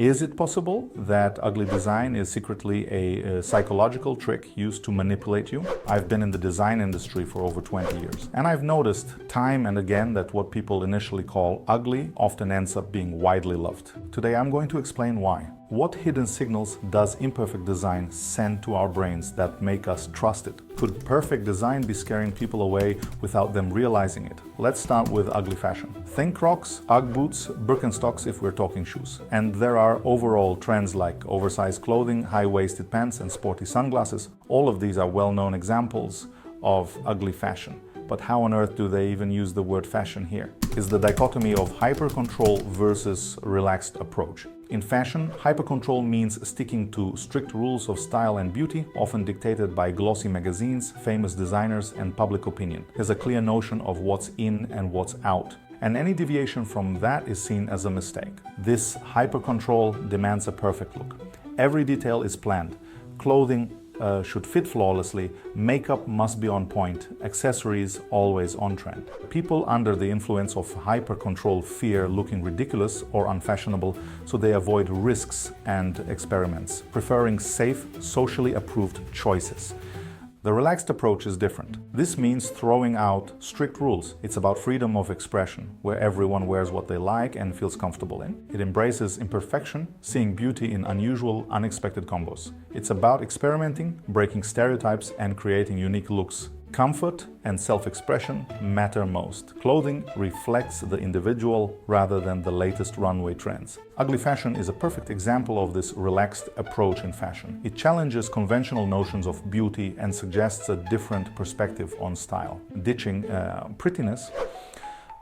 Is it possible that ugly design is secretly a psychological trick used to manipulate you? I've been in the design industry for over 20 years, and I've noticed time and again that what people initially call ugly often ends up being widely loved. Today I'm going to explain why. What hidden signals does imperfect design send to our brains that make us trust it? Could perfect design be scaring people away without them realizing it? Let's start with ugly fashion. Think Crocs, Ugg boots, Birkenstocks if we're talking shoes. And there are overall trends like oversized clothing, high-waisted pants and sporty sunglasses. All of these are well-known examples of ugly fashion. But how on earth do they even use the word fashion here? Is the dichotomy of hyper-control versus relaxed approach. In fashion, hyper-control means sticking to strict rules of style and beauty, often dictated by glossy magazines, famous designers, and public opinion. There's a clear notion of what's in and what's out, and any deviation from that is seen as a mistake. This hyper-control demands a perfect look. Every detail is planned. Clothing should fit flawlessly, makeup must be on point, accessories always on trend. People under the influence of hyper-control fear looking ridiculous or unfashionable, so they avoid risks and experiments, preferring safe, socially approved choices. The relaxed approach is different. This means throwing out strict rules. It's about freedom of expression, where everyone wears what they like and feels comfortable in. It embraces imperfection, seeing beauty in unusual, unexpected combos. It's about experimenting, breaking stereotypes, and creating unique looks. Comfort and self-expression matter most. Clothing reflects the individual rather than the latest runway trends. Ugly fashion is a perfect example of this relaxed approach in fashion. It challenges conventional notions of beauty and suggests a different perspective on style. Ditching prettiness,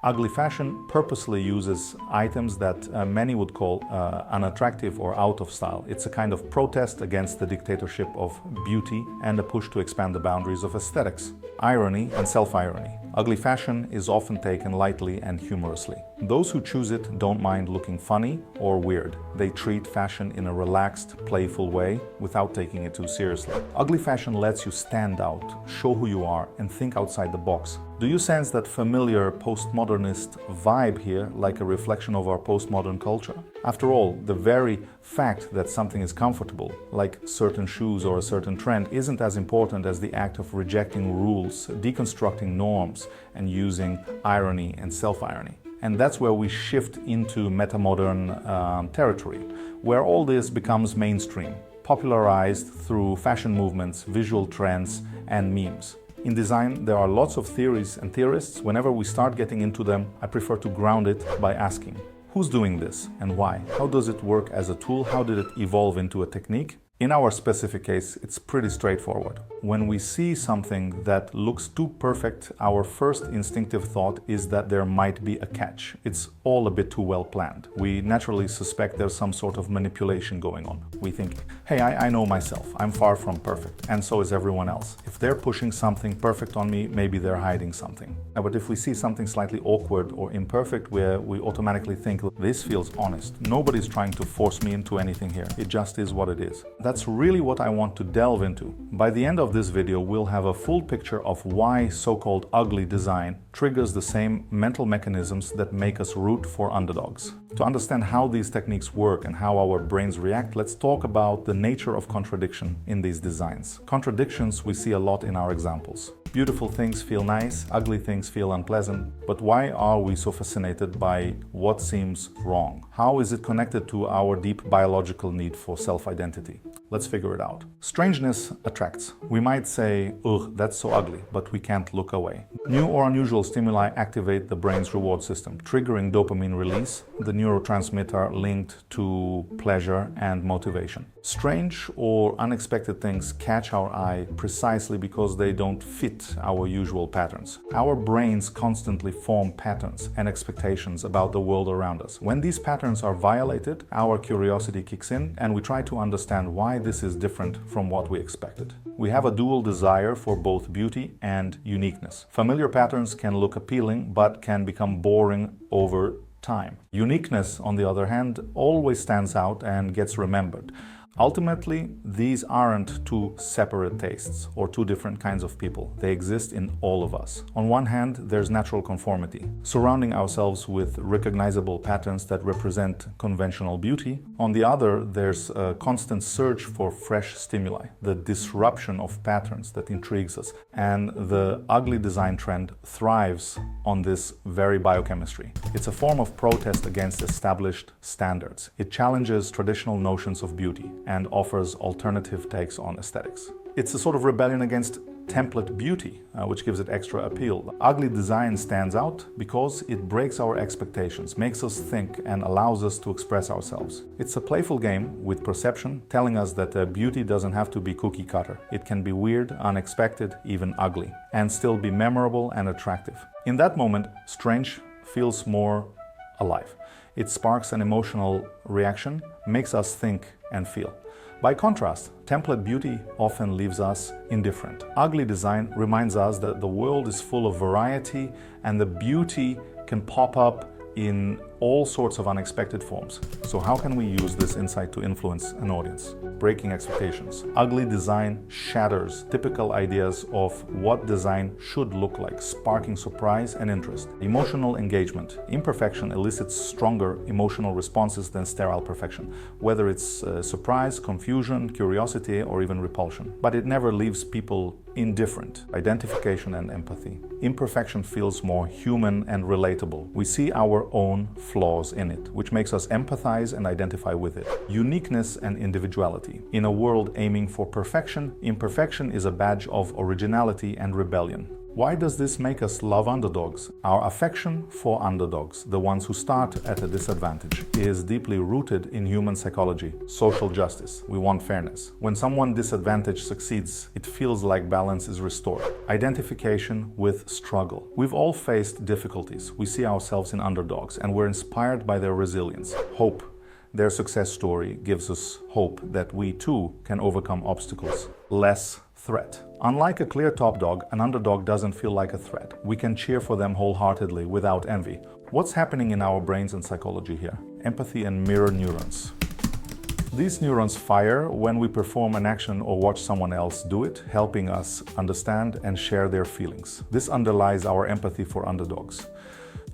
ugly fashion purposely uses items that many would call unattractive or out of style. It's a kind of protest against the dictatorship of beauty and a push to expand the boundaries of aesthetics. Irony and self-irony. Ugly fashion is often taken lightly and humorously. Those who choose it don't mind looking funny or weird. They treat fashion in a relaxed, playful way without taking it too seriously. Ugly fashion lets you stand out, show who you are, and think outside the box. Do you sense that familiar postmodernist vibe here, like a reflection of our postmodern culture? After all, the very fact that something is comfortable, like certain shoes or a certain trend, isn't as important as the act of rejecting rules, deconstructing norms, and using irony and self-irony. And that's where we shift into metamodern territory, where all this becomes mainstream, popularized through fashion movements, visual trends, and memes. In design, there are lots of theories and theorists. Whenever we start getting into them, I prefer to ground it by asking, who's doing this and why? How does it work as a tool? How did it evolve into a technique? In our specific case, it's pretty straightforward. When we see something that looks too perfect, our first instinctive thought is that there might be a catch. It's all a bit too well planned. We naturally suspect there's some sort of manipulation going on. We think, hey, I know myself. I'm far from perfect, and so is everyone else. If they're pushing something perfect on me, maybe they're hiding something. But if we see something slightly awkward or imperfect, where we automatically think, this feels honest. Nobody's trying to force me into anything here. It just is what it is. That's really what I want to delve into. By the end of this video, we'll have a full picture of why so-called ugly design triggers the same mental mechanisms that make us root for underdogs. To understand how these techniques work and how our brains react, let's talk about the nature of contradiction in these designs. Contradictions we see a lot in our examples. Beautiful things feel nice, ugly things feel unpleasant. But why are we so fascinated by what seems wrong? How is it connected to our deep biological need for self-identity? Let's figure it out. Strangeness attracts. We might say, ugh, that's so ugly, but we can't look away. New or unusual stimuli activate the brain's reward system, triggering dopamine release, the neurotransmitter linked to pleasure and motivation. Strange or unexpected things catch our eye precisely because they don't fit our usual patterns. Our brains constantly form patterns and expectations about the world around us. When these patterns are violated, our curiosity kicks in and we try to understand why this is different from what we expected. We have a dual desire for both beauty and uniqueness. Familiar patterns can look appealing but can become boring over time. Uniqueness, on the other hand, always stands out and gets remembered. Ultimately, these aren't two separate tastes or two different kinds of people. They exist in all of us. On one hand, there's natural conformity, surrounding ourselves with recognizable patterns that represent conventional beauty. On the other, there's a constant search for fresh stimuli, the disruption of patterns that intrigues us. And the ugly design trend thrives on this very biochemistry. It's a form of protest against established standards. It challenges traditional notions of beauty and offers alternative takes on aesthetics. It's a sort of rebellion against template beauty, which gives it extra appeal. Ugly design stands out because it breaks our expectations, makes us think, and allows us to express ourselves. It's a playful game with perception, telling us that beauty doesn't have to be cookie cutter. It can be weird, unexpected, even ugly, and still be memorable and attractive. In that moment, strange feels more alive. It sparks an emotional reaction, makes us think and feel. By contrast, template beauty often leaves us indifferent. Ugly design reminds us that the world is full of variety and the beauty can pop up in all sorts of unexpected forms. So how can we use this insight to influence an audience? Breaking expectations. Ugly design shatters typical ideas of what design should look like, sparking surprise and interest. Emotional engagement. Imperfection elicits stronger emotional responses than sterile perfection, whether it's surprise, confusion, curiosity, or even repulsion. But it never leaves people indifferent. Identification and empathy. Imperfection feels more human and relatable. We see our own flaws in it, which makes us empathize and identify with it. Uniqueness and individuality. In a world aiming for perfection, imperfection is a badge of originality and rebellion. Why does this make us love underdogs? Our affection for underdogs, the ones who start at a disadvantage, is deeply rooted in human psychology, social justice. We want fairness. When someone disadvantaged succeeds, it feels like balance is restored. Identification with struggle. We've all faced difficulties. We see ourselves in underdogs, and we're inspired by their resilience. Hope. Their success story gives us hope that we too can overcome obstacles. Less threat. Unlike a clear top dog, an underdog doesn't feel like a threat. We can cheer for them wholeheartedly without envy. What's happening in our brains and psychology here? Empathy and mirror neurons. These neurons fire when we perform an action or watch someone else do it, helping us understand and share their feelings. This underlies our empathy for underdogs.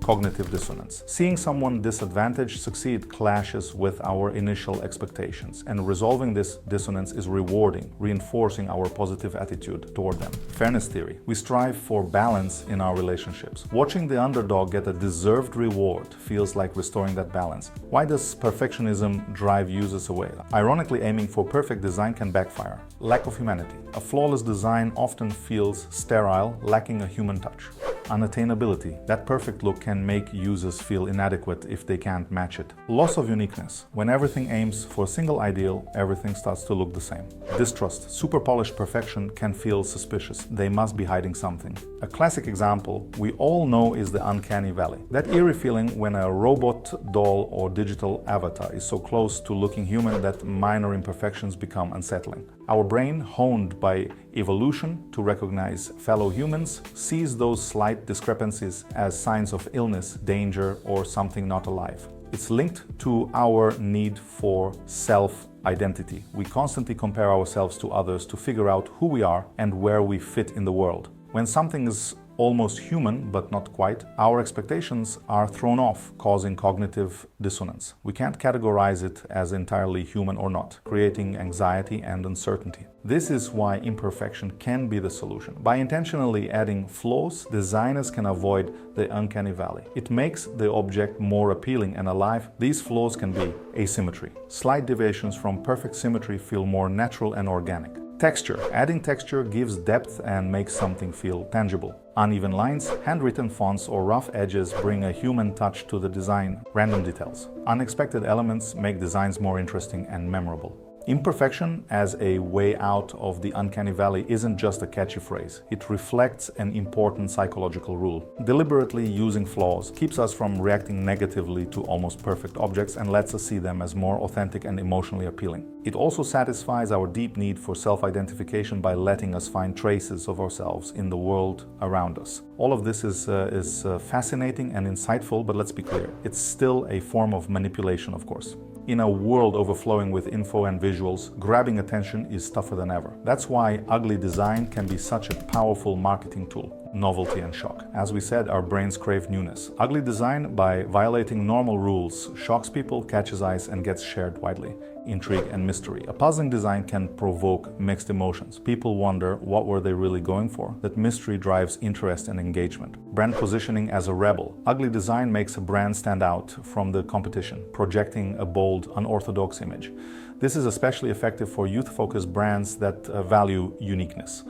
Cognitive dissonance. Seeing someone disadvantaged succeed clashes with our initial expectations, and resolving this dissonance is rewarding, reinforcing our positive attitude toward them. Fairness theory. We strive for balance in our relationships. Watching the underdog get a deserved reward feels like restoring that balance. Why does perfectionism drive users away? Ironically, aiming for perfect design can backfire. Lack of humanity. A flawless design often feels sterile, lacking a human touch. Unattainability. That perfect look can make users feel inadequate if they can't match it. Loss of uniqueness. When everything aims for a single ideal, everything starts to look the same. Distrust. Super polished perfection can feel suspicious. They must be hiding something. A classic example we all know is the Uncanny Valley. That eerie feeling when a robot, doll, or digital avatar is so close to looking human that minor imperfections become unsettling. Our brain, honed by evolution to recognize fellow humans, sees those slight discrepancies as signs of illness, danger, or something not alive. It's linked to our need for self-identity. We constantly compare ourselves to others to figure out who we are and where we fit in the world. When something is almost human, but not quite, our expectations are thrown off, causing cognitive dissonance. We can't categorize it as entirely human or not, creating anxiety and uncertainty. This is why imperfection can be the solution. By intentionally adding flaws, designers can avoid the uncanny valley. It makes the object more appealing and alive. These flaws can be asymmetry. Slight deviations from perfect symmetry feel more natural and organic. Texture. Adding texture gives depth and makes something feel tangible. Uneven lines, handwritten fonts, or rough edges bring a human touch to the design. Random details. Unexpected elements make designs more interesting and memorable. Imperfection as a way out of the uncanny valley isn't just a catchy phrase. It reflects an important psychological rule. Deliberately using flaws keeps us from reacting negatively to almost perfect objects and lets us see them as more authentic and emotionally appealing. It also satisfies our deep need for self-identification by letting us find traces of ourselves in the world around us. All of this is fascinating and insightful, but let's be clear, it's still a form of manipulation, of course. In a world overflowing with info and visuals, grabbing attention is tougher than ever. That's why ugly design can be such a powerful marketing tool. Novelty and shock. As we said, our brains crave newness. Ugly design, by violating normal rules, shocks people, catches eyes, and gets shared widely. Intrigue and mystery. A puzzling design can provoke mixed emotions. People wonder what were they really going for. That mystery drives interest and engagement. Brand positioning as a rebel. Ugly design makes a brand stand out from the competition, projecting a bold, unorthodox image. This is especially effective for youth-focused brands that value uniqueness.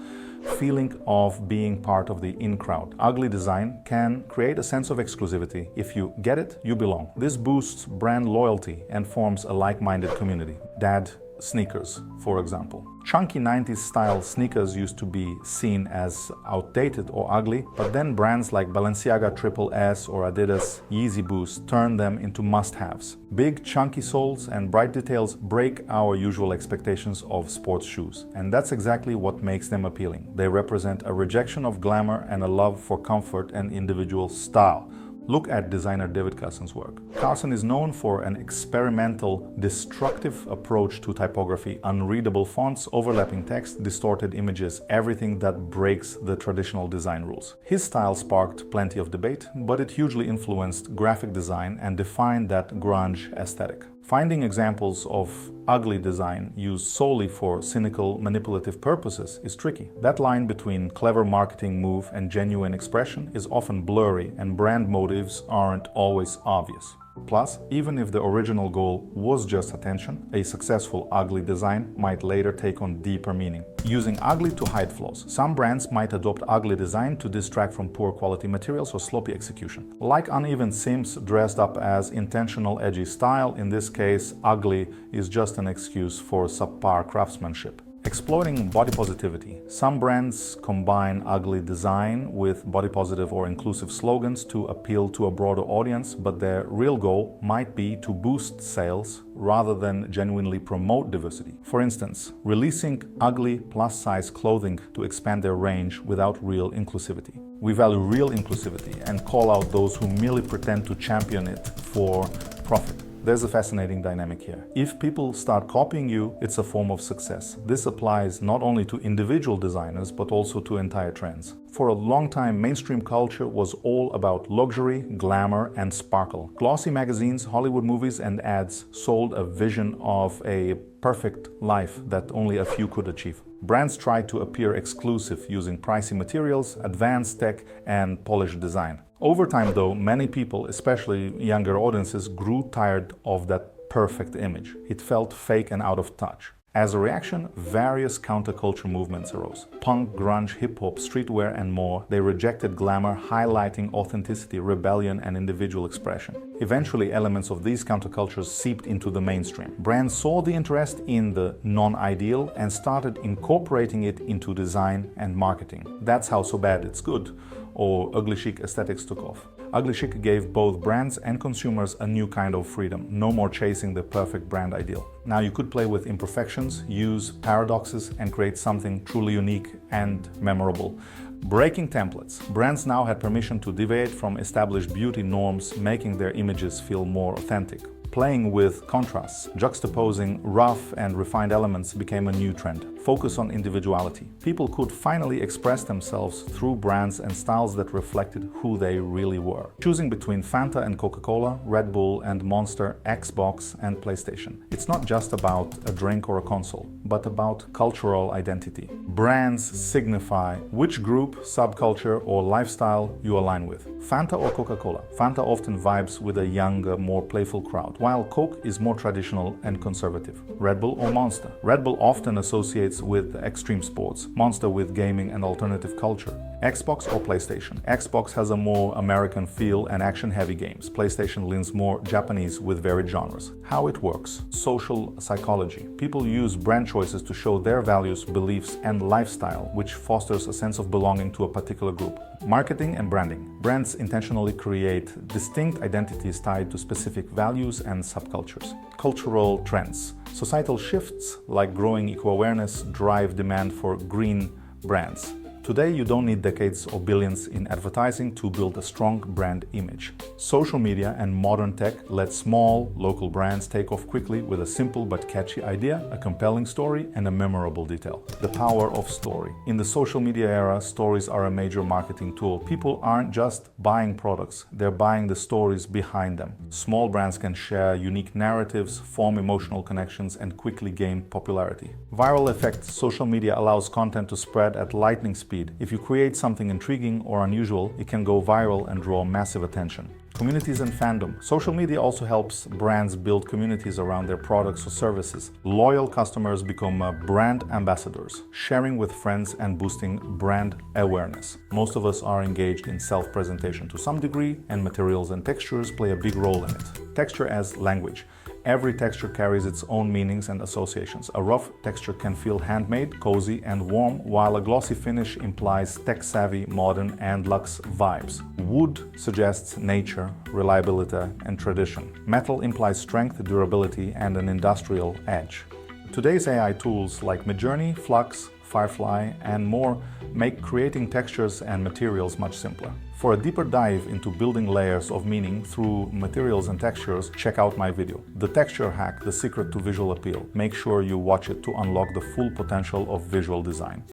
Feeling of being part of the in crowd. Ugly design can create a sense of exclusivity. If you get it, you belong. This boosts brand loyalty and forms a like-minded community. Dad sneakers, for example. Chunky 90s style sneakers used to be seen as outdated or ugly, but then brands like Balenciaga Triple S or Adidas Yeezy Boost turned them into must-haves. Big chunky soles and bright details break our usual expectations of sports shoes, and that's exactly what makes them appealing. They represent a rejection of glamour and a love for comfort and individual style. Look at designer David Carson's work. Carson is known for an experimental, destructive approach to typography, unreadable fonts, overlapping text, distorted images, everything that breaks the traditional design rules. His style sparked plenty of debate, but it hugely influenced graphic design and defined that grunge aesthetic. Finding examples of ugly design used solely for cynical, manipulative purposes is tricky. That line between clever marketing move and genuine expression is often blurry, and brand motives aren't always obvious. Plus, even if the original goal was just attention, a successful ugly design might later take on deeper meaning. Using ugly to hide flaws. Some brands might adopt ugly design to distract from poor quality materials or sloppy execution. Like uneven seams dressed up as intentional edgy style, in this case, ugly is just an excuse for subpar craftsmanship. Exploiting body positivity. Some brands combine ugly design with body positive or inclusive slogans to appeal to a broader audience, but their real goal might be to boost sales rather than genuinely promote diversity. For instance, releasing ugly plus-size clothing to expand their range without real inclusivity. We value real inclusivity and call out those who merely pretend to champion it for profit. There's a fascinating dynamic here. If people start copying you, it's a form of success. This applies not only to individual designers, but also to entire trends. For a long time, mainstream culture was all about luxury, glamour, and sparkle. Glossy magazines, Hollywood movies, and ads sold a vision of a perfect life that only a few could achieve. Brands tried to appear exclusive using pricey materials, advanced tech, and polished design. Over time, though, many people, especially younger audiences, grew tired of that perfect image. It felt fake and out of touch. As a reaction, various counterculture movements arose. Punk, grunge, hip-hop, streetwear, and more. They rejected glamour, highlighting authenticity, rebellion, and individual expression. Eventually, elements of these countercultures seeped into the mainstream. Brands saw the interest in the non-ideal and started incorporating it into design and marketing. That's how So Bad It's Good or ugly chic aesthetics took off. Ugly chic gave both brands and consumers a new kind of freedom, no more chasing the perfect brand ideal. Now you could play with imperfections, use paradoxes, and create something truly unique and memorable. Breaking templates. Brands now had permission to deviate from established beauty norms, making their images feel more authentic. Playing with contrasts, juxtaposing rough and refined elements became a new trend. Focus on individuality. People could finally express themselves through brands and styles that reflected who they really were. Choosing between Fanta and Coca-Cola, Red Bull and Monster, Xbox and PlayStation. It's not just about a drink or a console, but about cultural identity. Brands signify which group, subculture or lifestyle you align with. Fanta or Coca-Cola. Fanta often vibes with a younger, more playful crowd, while Coke is more traditional and conservative. Red Bull or Monster. Red Bull often associates with extreme sports, Monster with gaming and alternative culture. Xbox or PlayStation. Xbox has a more American feel and action-heavy games. PlayStation leans more Japanese with varied genres. How it works. Social psychology. People use brand choices to show their values, beliefs, and lifestyle, which fosters a sense of belonging to a particular group. Marketing and branding. Brands intentionally create distinct identities tied to specific values and subcultures. Cultural trends. Societal shifts like growing eco-awareness drive demand for green brands. Today, you don't need decades or billions in advertising to build a strong brand image. Social media and modern tech let small, local brands take off quickly with a simple but catchy idea, a compelling story, and a memorable detail. The power of story. In the social media era, stories are a major marketing tool. People aren't just buying products, they're buying the stories behind them. Small brands can share unique narratives, form emotional connections, and quickly gain popularity. Viral effect. Social media allows content to spread at lightning speed. If you create something intriguing or unusual, it can go viral and draw massive attention. Communities and fandom. Social media also helps brands build communities around their products or services. Loyal customers become brand ambassadors, sharing with friends and boosting brand awareness. Most of us are engaged in self-presentation to some degree, and materials and textures play a big role in it. Texture as language. Every texture carries its own meanings and associations. A rough texture can feel handmade, cozy, and warm, while a glossy finish implies tech-savvy, modern, and luxe vibes. Wood suggests nature, reliability, and tradition. Metal implies strength, durability, and an industrial edge. Today's AI tools like Midjourney, Flux, Firefly, and more make creating textures and materials much simpler. For a deeper dive into building layers of meaning through materials and textures, check out my video, The Texture Hack, The Secret to Visual Appeal. Make sure you watch it to unlock the full potential of visual design.